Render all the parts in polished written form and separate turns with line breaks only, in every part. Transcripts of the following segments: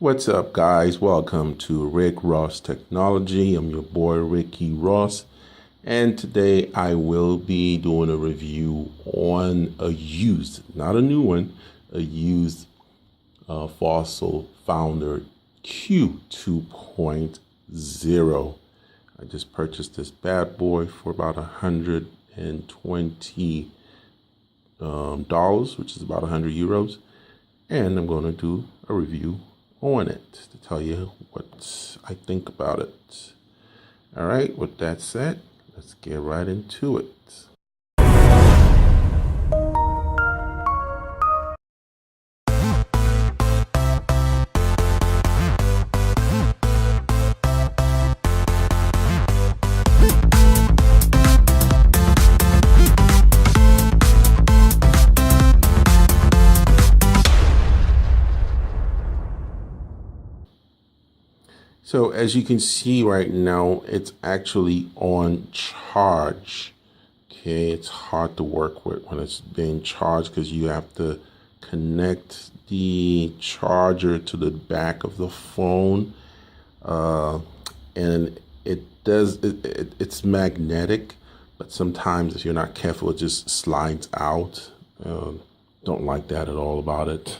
What's up, guys? Welcome to Rick Ross Technology. I'm your boy Ricky Ross, and today I will be doing a review on a used, not a new one, a used Fossil Founder Q 2.0. I just purchased this bad boy for about $120, which is about 100 euros, and I'm going to do a review on it to tell you what I think about it. All right, with that said, let's get right into it. So as you can see right now, it's actually on charge. Okay, it's hard to work with when it's being charged because you have to connect the charger to the back of the phone, and it's magnetic, but sometimes if you're not careful, it just slides out. Don't like that at all about it.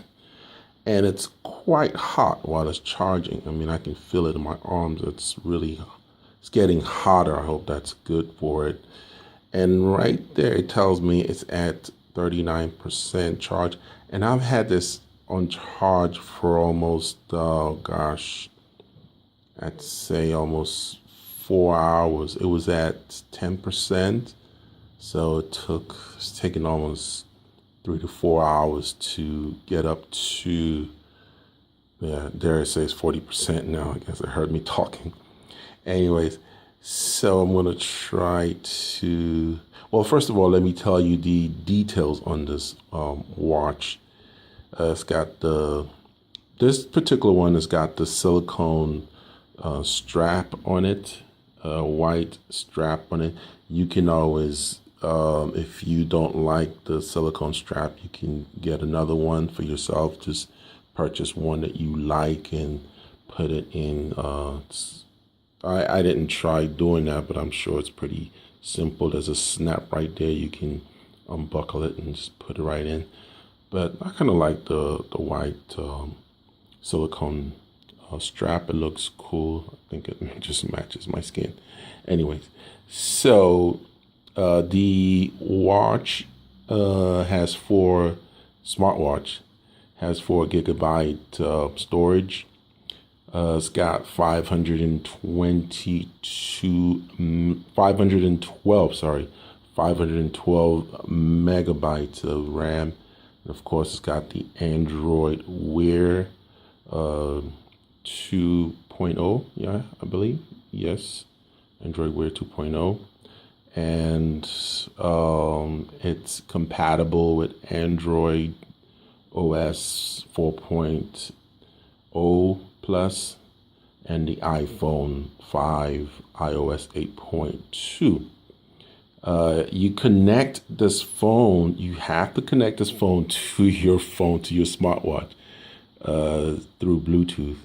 And it's quite hot while it's charging. I mean, I can feel it in my arms. It's getting hotter. I hope that's good for it. And right there, it tells me it's at 39% charge. And I've had this on charge for almost, I'd say almost 4 hours. It was at 10%. So it's taken almost 3 to 4 hours to get up to, dare I say it's 40% now. I guess it heard me talking. Anyways, so I'm gonna try to, well, first of all, let me tell you the details on this watch. It's got this particular one has got the silicone strap on it, white strap on it. You can always, if you don't like the silicone strap, you can get another one for yourself. Just purchase one that you like and put it in. I didn't try doing that, but I'm sure it's pretty simple. There's a snap right there. You can unbuckle it and just put it right in. But I kind of like the white silicone strap. It looks cool. I think it just matches my skin. Anyways, so the watch smartwatch has 4 gigabyte storage. It's got 512 megabytes of RAM. And of course, it's got the Android Wear 2.0. Yeah, I believe. Yes, Android Wear 2.0. And it's compatible with Android OS 4.0 plus and the iPhone 5 iOS 8.2. You connect this phone, you have to connect this phone to your smartwatch through Bluetooth.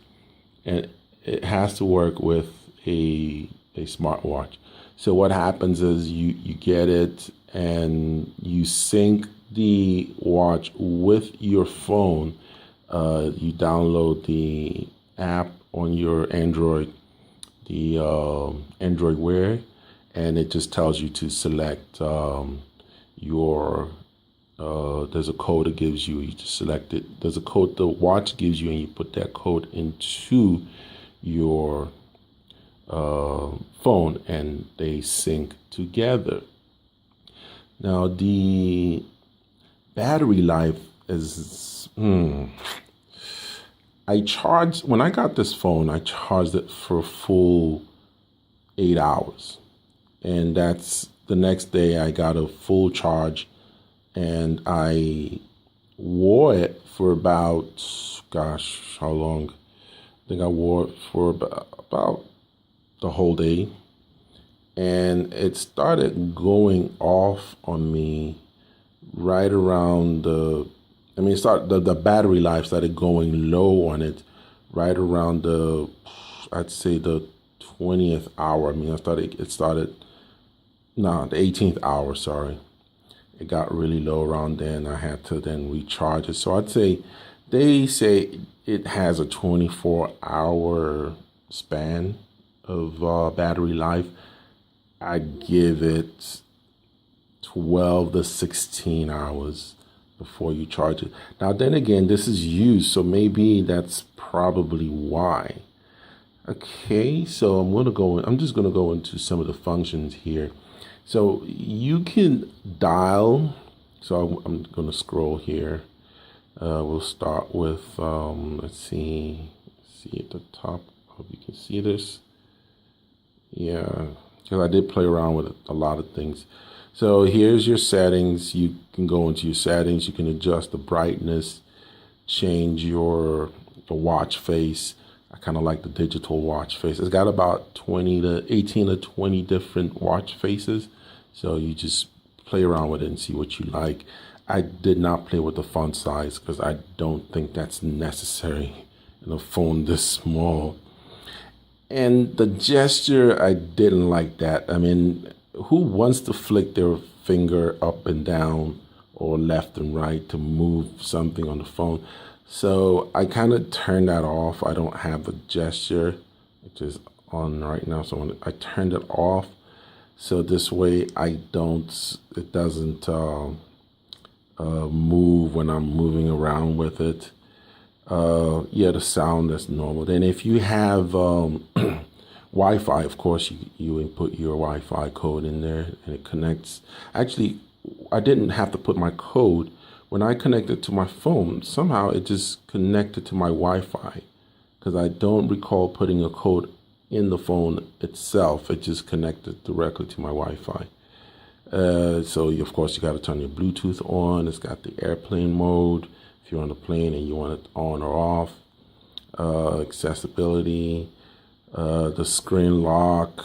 And it has to work with a smartwatch. So what happens is you get it and you sync the watch with your phone. You download the app on your Android, the Android Wear, and it just tells you to select there's a code it gives you. You just select it. There's a code the watch gives you, and you put that code into your phone, and they sync together. Now the battery life is when I got this phone, I charged it for a full 8 hours, and that's the next day I got a full charge, and I wore it for about, how long? I think I wore it for about the whole day, and it started going off on me right around the battery life started going low on it right around I'd say the 20th hour. I mean, it started, no, the 18th hour, sorry. It got really low around then. I had to then recharge it. So I'd say, they say it has a 24-hour span of battery life. I give it 12 to 16 hours before you charge it. Now, then again, this is used, so maybe that's probably why. Okay, so I'm just gonna go into some of the functions here. So you can dial, so I'm gonna scroll here. We'll start with, let's see at the top. Hope you can see this. Yeah, because I did play around with a lot of things. So here's your settings. You can go into your settings. You can adjust the brightness, change the watch face. I kind of like the digital watch face. It's got about 18 to 20 different watch faces. So you just play around with it and see what you like. I did not play with the font size because I don't think that's necessary in a phone this small. And the gesture, I didn't like that. I mean, who wants to flick their finger up and down or left and right to move something on the phone? So I kind of turned that off. I don't have the gesture, which is on right now. So I turned it off. So this way it doesn't move when I'm moving around with it. Yeah, the sound is normal. Then if you have Wi-Fi, of course, you input your Wi-Fi code in there and it connects. Actually, I didn't have to put my code. When I connected to my phone, somehow it just connected to my Wi-Fi because I don't recall putting a code in the phone itself. It just connected directly to my Wi-Fi. So of course you got to turn your Bluetooth on. It's got the airplane mode if you're on the plane and you want it on or off. Accessibility, the screen lock,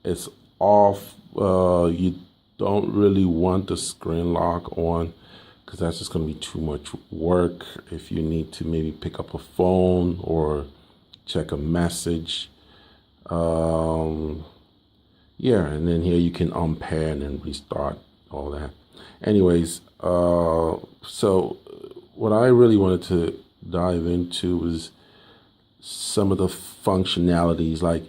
it's off. You don't really want the screen lock on because that's just going to be too much work if you need to maybe pick up a phone or check a message. Yeah, and then here you can unpair and then restart all that. Anyways, so what I really wanted to dive into was some of the functionalities. Like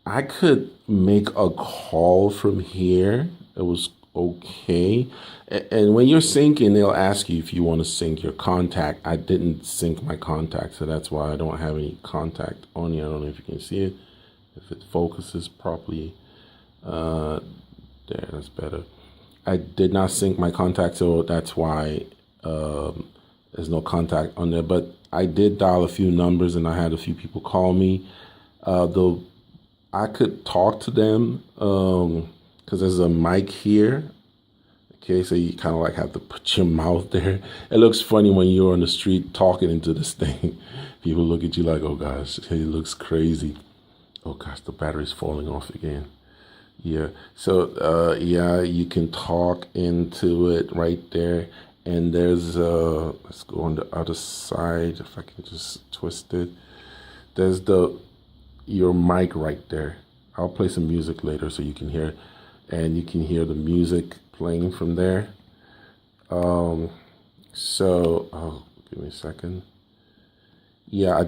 I could make a call from here. It was okay. And when you're syncing, they'll ask you if you want to sync your contact. I didn't sync my contact, so that's why I don't have any contact on here. I don't know if you can see it. If it focuses properly, there, that's better. I did not sync my contact, so that's why there's no contact on there. But I did dial a few numbers, and I had a few people call me. Though I could talk to them because there's a mic here. Okay, so you kind of like have to put your mouth there. It looks funny when you're on the street talking into this thing. People look at you like, oh gosh, it looks crazy. Oh gosh, the battery's falling off again. Yeah, so yeah, you can talk into it right there. And there's, let's go on the other side, if I can just twist it. There's your mic right there. I'll play some music later so you can hear it. And you can hear the music playing from there. Oh, give me a second. Yeah, I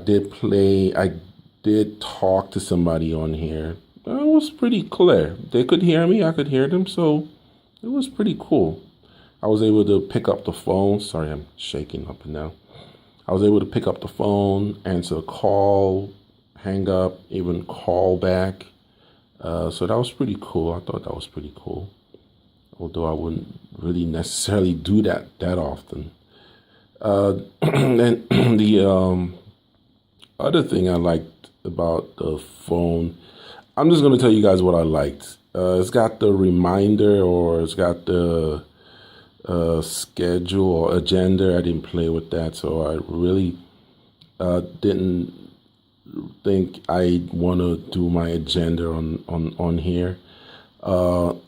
did talk to somebody on here. It was pretty clear. They could hear me, I could hear them, so it was pretty cool. I was able to pick up the phone. Sorry, I'm shaking up and down. I was able to pick up the phone, answer a call, hang up, even call back. So that was pretty cool. I thought that was pretty cool. Although I wouldn't really necessarily do that often. And the other thing I liked about the phone, I'm just going to tell you guys what I liked. It's got the reminder, or it's got the schedule or agenda. I didn't play with that, so I really didn't think I want to do my agenda on here.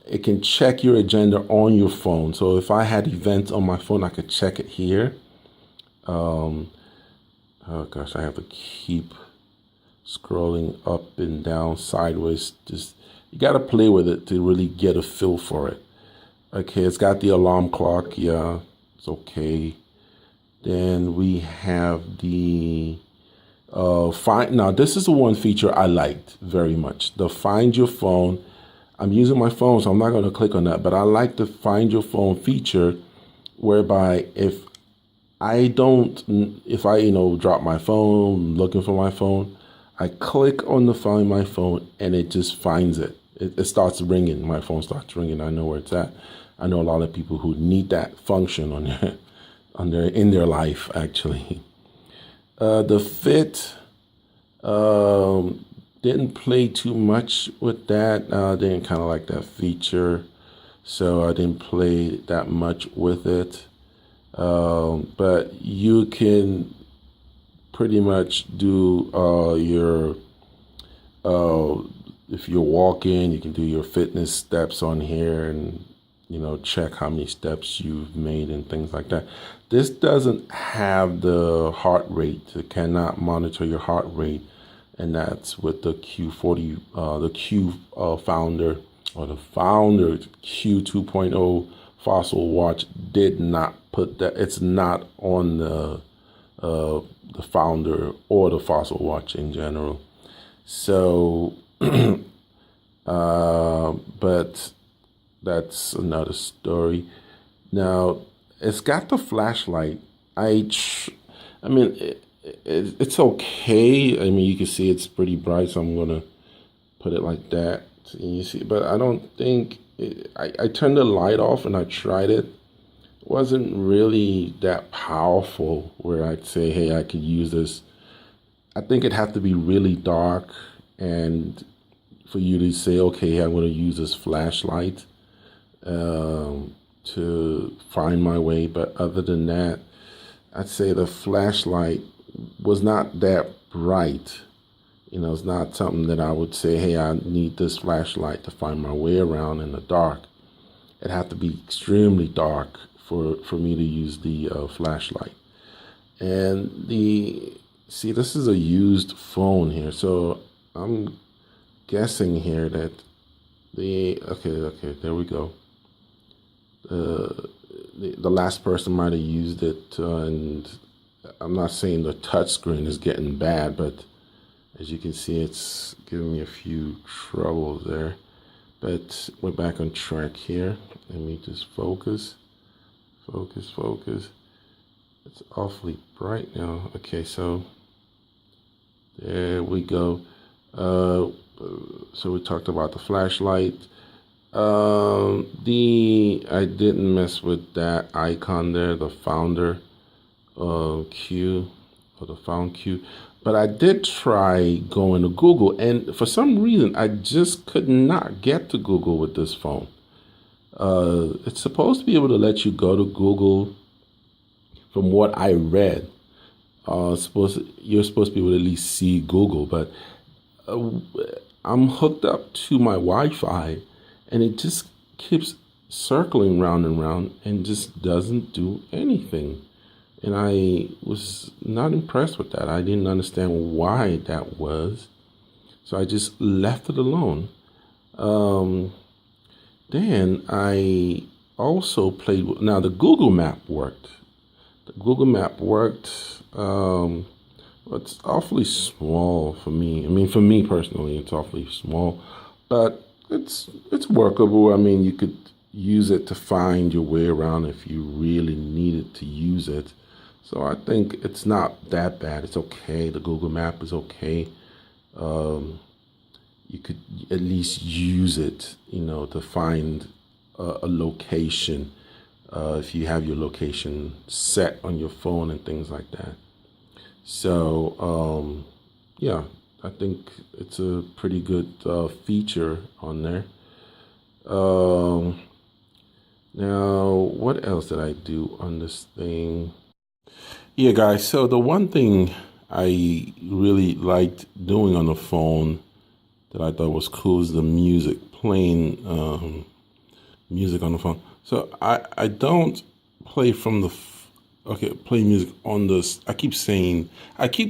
It can check your agenda on your phone. So if I had events on my phone, I could check it here. Oh gosh, I have to keep scrolling up and down, sideways. Just you got to play with it to really get a feel for it. Okay, it's got the alarm clock. Yeah, it's okay. Then we have the find. Now, this is the one feature I liked very much. The find your phone. I'm using my phone, so I'm not going to click on that. But I like the find your phone feature, whereby if I drop my phone, looking for my phone, I click on the find my phone, and it just finds it. It starts ringing. My phone starts ringing. I know where it's at. I know a lot of people who need that function in their life, actually. The fit, didn't play too much with that. Didn't kind of like that feature, so I didn't play that much with it. But you can pretty much do if you're walking, you can do your fitness steps on here, and check how many steps you've made and things like that. This doesn't have the heart rate. It cannot monitor your heart rate, and that's with the Q40, the Q founder, or the founder Q 2.0 Fossil watch did not put that. It's not on the founder or the Fossil watch in general. So, but that's another story. Now, it's got the flashlight. I mean, it's okay. I mean, you can see it's pretty bright, so I'm gonna put it like that. And you see, but I don't think I turned the light off and I tried it. It wasn't really that powerful where I'd say, hey, I could use this. I think it'd have to be really dark and for you to say, okay, I'm going to use this flashlight to find my way. But other than that, I'd say the flashlight was not that bright. It's not something that I would say, hey, I need this flashlight to find my way around in the dark. It had to be extremely dark for me to use the flashlight. And this is a used phone here. So I'm guessing here that okay, there we go. The last person might have used it, and I'm not saying the touch screen is getting bad, but as you can see, it's giving me a few troubles there. But we're back on track here. Let me just focus. It's awfully bright now. Okay, so there we go. So we talked about the flashlight. I didn't mess with that icon there, the founder Q, or the found Q. But I did try going to Google, and for some reason, I just could not get to Google with this phone. It's supposed to be able to let you go to Google. From what I read, you're supposed to be able to at least see Google, but I'm hooked up to my Wi-Fi, and it just keeps circling round and round and just doesn't do anything. And I was not impressed with that. I didn't understand why that was. So I just left it alone. Then I also played with, now the Google map worked. The Google map worked. It's awfully small for me. I mean, for me personally, it's awfully small, but it's workable. I mean, you could use it to find your way around if you really needed to use it. So I think it's not that bad. It's okay. The Google Map is okay. You could at least use it, to find a location if you have your location set on your phone and things like that. So, yeah, I think it's a pretty good feature on there. Now, what else did I do on this thing? Yeah, guys, so the one thing I really liked doing on the phone that I thought was cool is the music, playing music on the phone. So I don't play from the Okay, play music on this. I keep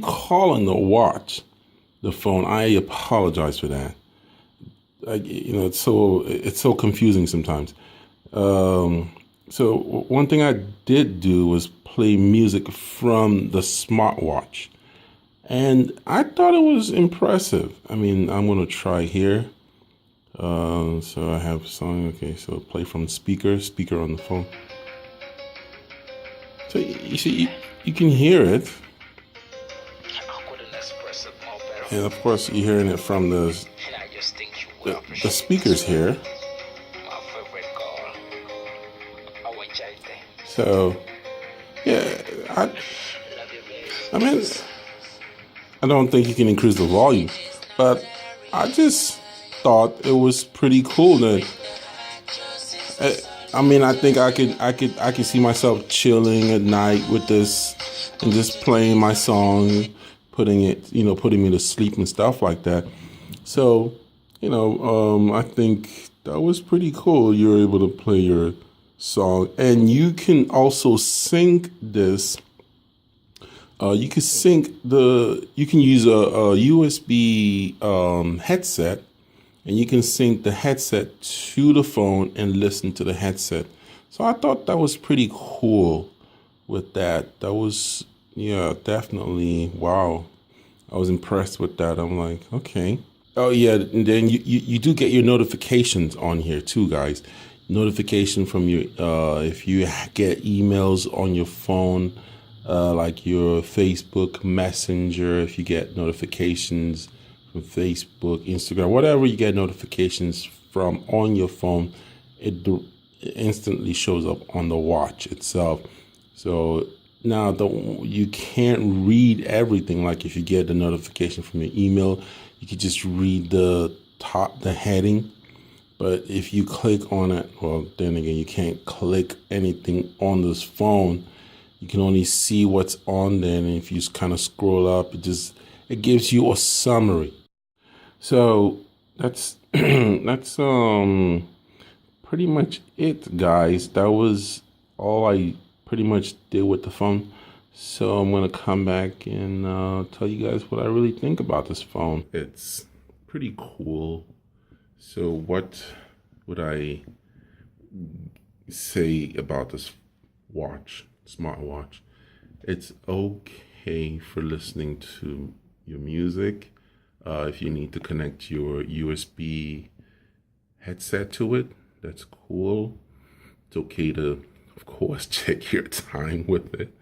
calling the watch the phone. I apologize for that. It's so confusing sometimes. So one thing I did do was play music from the smartwatch, and I thought it was impressive. I mean, I'm gonna try here. So I have song. Okay, so play from speaker on the phone. So you see, you can hear it, and of course you're hearing it from the speakers here. So yeah, I mean, I don't think you can increase the volume, but I just thought it was pretty cool that. I mean, I think I could see myself chilling at night with this and just playing my song, putting me to sleep and stuff like that. So, I think that was pretty cool. You're able to play your song, and you can also sync this. You can use a USB headset, and you can sync the headset to the phone and listen to the headset. So I thought that was pretty cool with that. That was, yeah, definitely, wow. I was impressed with that. I'm like, okay. Oh, yeah, and then you do get your notifications on here too, guys. Notification from if you get emails on your phone, like your Facebook Messenger, if you get notifications from Facebook, Instagram, whatever you get notifications from on your phone, it instantly shows up on the watch itself. So now you can't read everything. Like if you get the notification from your email, you could just read the heading. But if you click on it, well, then again, you can't click anything on this phone. You can only see what's on there, and if you just kind of scroll up, it gives you a summary. So that's that's pretty much it, guys. That was all I pretty much did with the phone. So I'm gonna come back and tell you guys what I really think about this phone. It's pretty cool. So what would I say about this smartwatch? It's okay for listening to your music. If you need to connect your USB headset to it, that's cool. It's okay to, of course, check your time with it.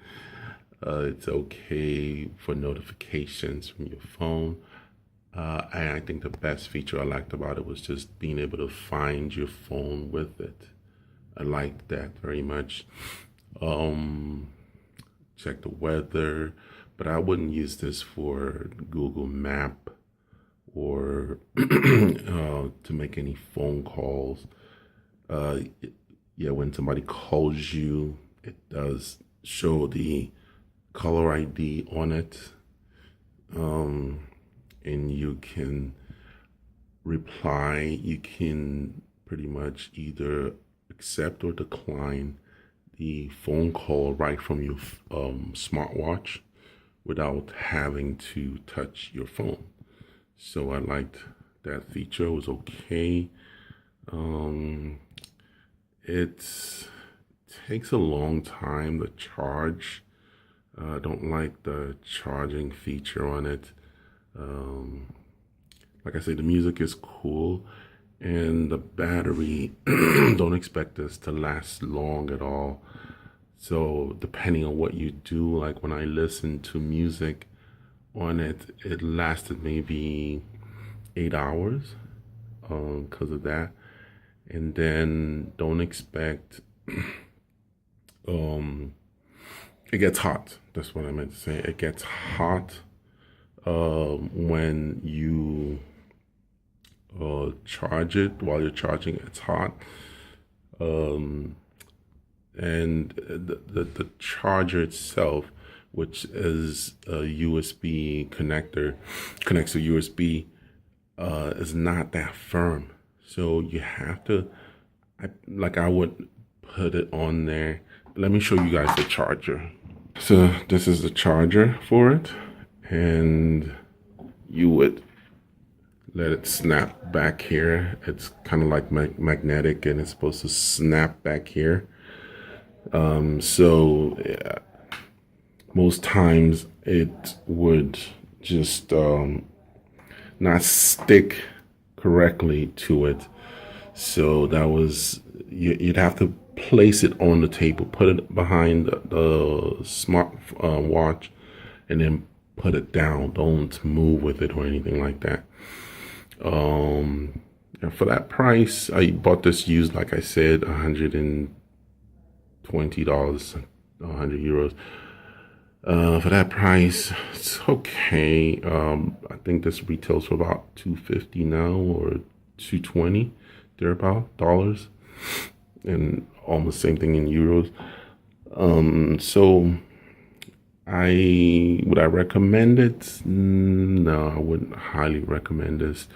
It's okay for notifications from your phone. And I think the best feature I liked about it was just being able to find your phone with it. I liked that very much. Check the weather, but I wouldn't use this for Google Map or to make any phone calls. Yeah, when somebody calls you, it does show the caller ID on it. And you can reply. You can pretty much either accept or decline the phone call right from your smartwatch without having to touch your phone. So I liked that feature. It was okay. It takes a long time to charge. I don't like the charging feature on it. Like I say, the music is cool, and the battery, don't expect this to last long at all. So depending on what you do, like when I listen to music on it, it lasted maybe 8 hours because of that. And then don't expect, it gets hot. That's what I meant to say. It gets hot when you charge it. While you're charging, it's hot. And the charger itself, which is a USB connector, connects to USB, is not that firm. So you have to, I would put it on there. Let me show you guys the charger. So this is the charger for it, and you would let it snap back here. It's kind of like magnetic, and it's supposed to snap back here. So most times it would just not stick correctly to it. So that was, you'd have to place it on the table, put it behind the smart watch, and then put it down. Don't move with it or anything like that. And for that price, I bought this used, like I said, $120, 100 euros. For that price, it's okay. I think this retails for about $250 now, or $220, thereabout dollars, and almost same thing in euros. So would I recommend it? No, I wouldn't highly recommend this,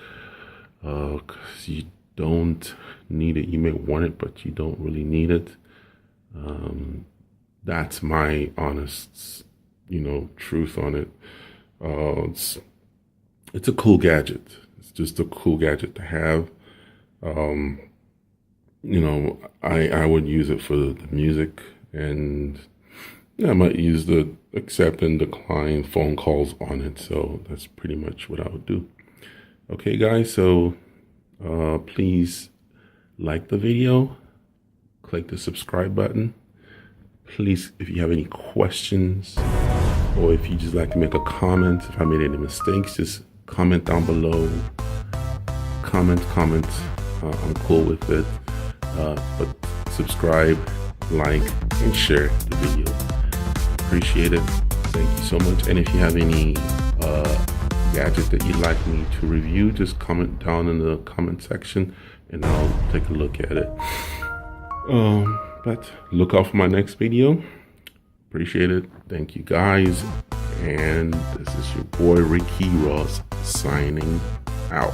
because you don't need it. You may want it, but you don't really need it. That's my honest, truth on it. It's a cool gadget. It's just a cool gadget to have. I would use it for the music, and I might use the accept and decline phone calls on it. So that's pretty much what I would do. Okay, guys, so please like the video, click the subscribe button. Please, if you have any questions, or if you just like to make a comment, if I made any mistakes, just comment down below. Comment. I'm cool with it. But subscribe, like, and share the video. Appreciate it. Thank you so much. And if you have any gadget that you'd like me to review, just comment down in the comment section, and I'll take a look at it. But look out for my next video. Appreciate it. Thank you, guys. And this is your boy Ricky Ross signing out.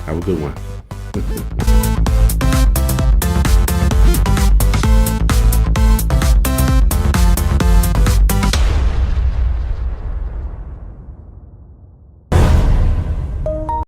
Have a good one.